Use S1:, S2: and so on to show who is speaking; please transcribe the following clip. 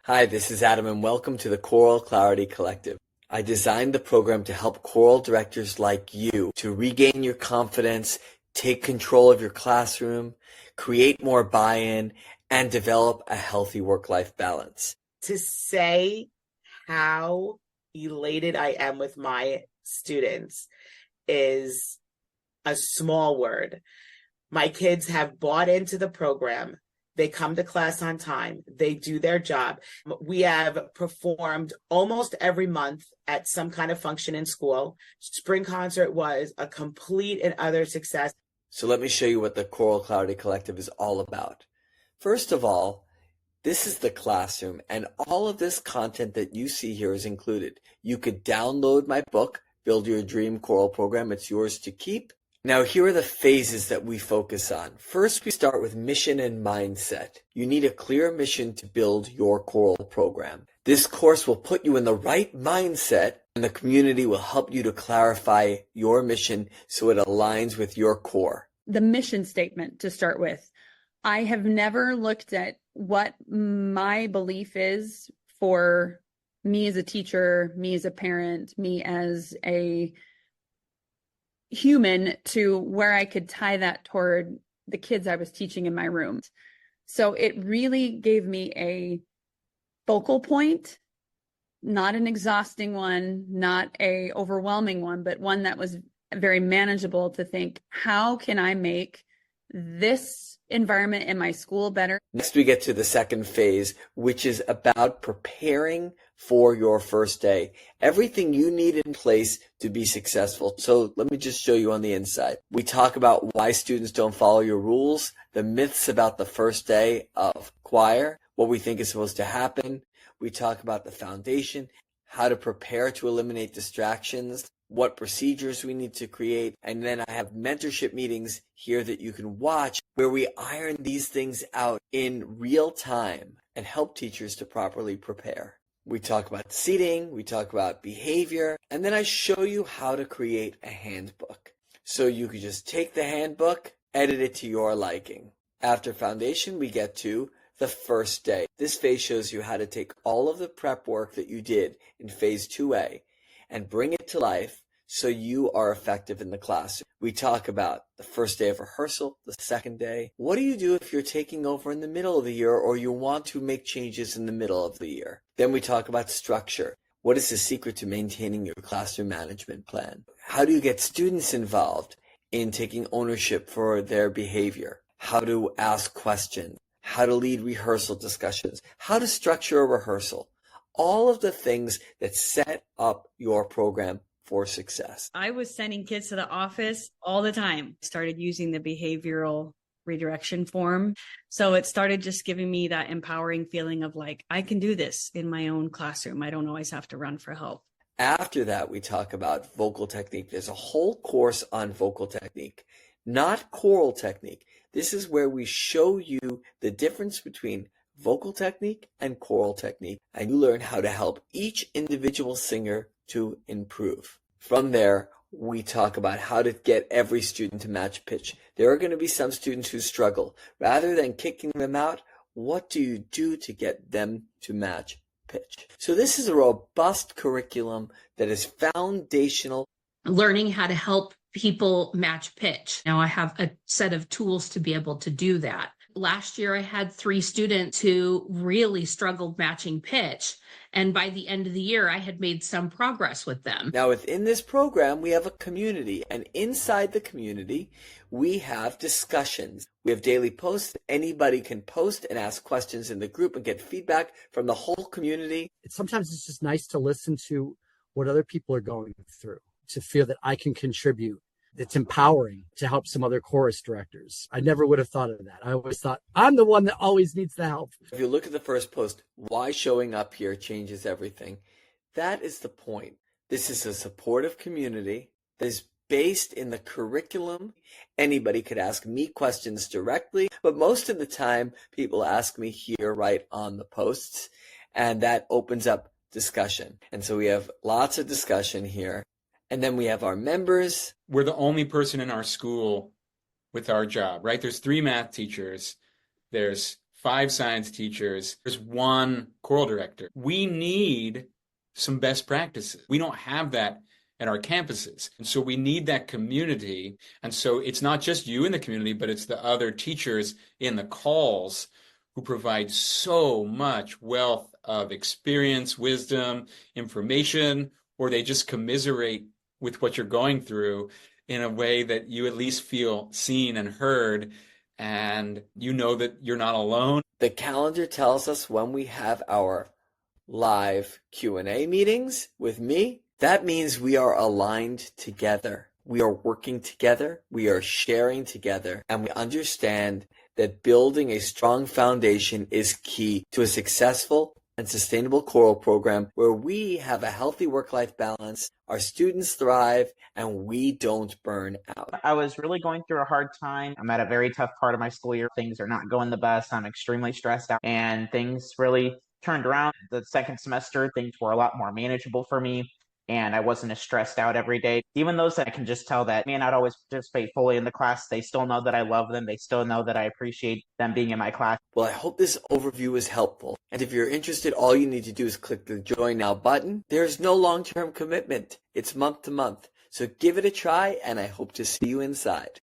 S1: Hi, this is Adam, and welcome to the Choral Clarity Collective. I designed the program to help choral directors like you to regain your confidence, take control of your classroom, create more buy-in, and develop a healthy work-life balance.
S2: To say how elated I am with my students is a small word. My kids have bought into the program. They come to class on time. They do their job. We have performed almost every month at some kind of function in school. Spring concert was a complete and utter success.
S1: So let me show you what the Choral Clarity Collective is all about. First of all, this is the classroom, and all of this content that you see here is included. You could download my book, Build Your Dream Choral Program. It's yours to keep. Now, here are the phases that we focus on. First, we start with mission and mindset. You need a clear mission to build your choral program. This course will put you in the right mindset, and the community will help you to clarify your mission so it aligns with your core.
S3: The mission statement to start with. I have never looked at what my belief is for me as a teacher, me as a parent, me as a human, to where I could tie that toward the kids I was teaching in my room. So it really gave me a focal point, not an exhausting one, not a overwhelming one, but one that was very manageable to think, how can I make this environment in my school better?
S1: Next, we get to the second phase, which is about preparing for your first day. Everything you need in place to be successful. So let me just show you on the inside. We talk about why students don't follow your rules, the myths about the first day of choir, what we think is supposed to happen. We talk about the foundation, how to prepare to eliminate distractions, what procedures we need to create, and then I have mentorship meetings here that you can watch where we iron these things out in real time and help teachers to properly prepare. We talk about seating, we talk about behavior, and then I show you how to create a handbook. So you could just take the handbook, edit it to your liking. After foundation, we get to the first day. This phase shows you how to take all of the prep work that you did in phase 2A and bring it to life so you are effective in the classroom. We talk about the first day of rehearsal, the second day. What do you do if you're taking over in the middle of the year or you want to make changes in the middle of the year? Then we talk about structure. What is the secret to maintaining your classroom management plan? How do you get students involved in taking ownership for their behavior? How to ask questions? How to lead rehearsal discussions? How to structure a rehearsal? All of the things that set up your program for success.
S4: I was sending kids to the office all the time. I started using the behavioral redirection form. So it started just giving me that empowering feeling of like, I can do this in my own classroom. I don't always have to run for help.
S1: After that, we talk about vocal technique. There's a whole course on vocal technique, not choral technique. This is where we show you the difference between vocal technique and choral technique, and you learn how to help each individual singer to improve. From there, we talk about how to get every student to match pitch. There are going to be some students who struggle. Rather than kicking them out, what do you do to get them to match pitch? So this is a robust curriculum that is foundational.
S5: Learning how to help people match pitch. Now I have a set of tools to be able to do that. Last year, I had 3 students who really struggled matching pitch. And by the end of the year, I had made some progress with them.
S1: Now, within this program, we have a community. And inside the community, we have discussions. We have daily posts. Anybody can post and ask questions in the group and get feedback from the whole community.
S6: Sometimes it's just nice to listen to what other people are going through, to feel that I can contribute. It's empowering to help some other chorus directors. I never would have thought of that. I always thought I'm the one that always needs the help.
S1: If you look at the first post, why showing up here changes everything. That is the point. This is a supportive community that is based in the curriculum. Anybody could ask me questions directly, but most of the time people ask me here right on the posts, and that opens up discussion. And so we have lots of discussion here. And then we have our members.
S7: We're the only person in our school with our job, right? There's 3 math teachers. There's 5 science teachers, there's 1 choral director. We need some best practices. We don't have that at our campuses. And so we need that community. And so it's not just you in the community, but it's the other teachers in the calls who provide so much wealth of experience, wisdom, information, or they just commiserate with what you're going through in a way that you at least feel seen and heard, and you know that you're not alone.
S1: The calendar tells us when we have our live Q&A meetings with me. That means we are aligned together. We are working together. We are sharing together. And we understand that building a strong foundation is key to a successful and sustainable choral program where we have a healthy work-life balance, our students thrive, and we don't burn out.
S8: I was really going through a hard time. I'm at a very tough part of my school year. Things are not going the best. I'm extremely stressed out, and things really turned around. The second semester, things were a lot more manageable for me, and I wasn't as stressed out every day. Even those that I can just tell that may not always participate fully in the class, they still know that I love them. They still know that I appreciate them being in my class.
S1: Well, I hope this overview is helpful. And if you're interested, all you need to do is click the Join Now button. There's no long-term commitment. It's month to month. So give it a try, and I hope to see you inside.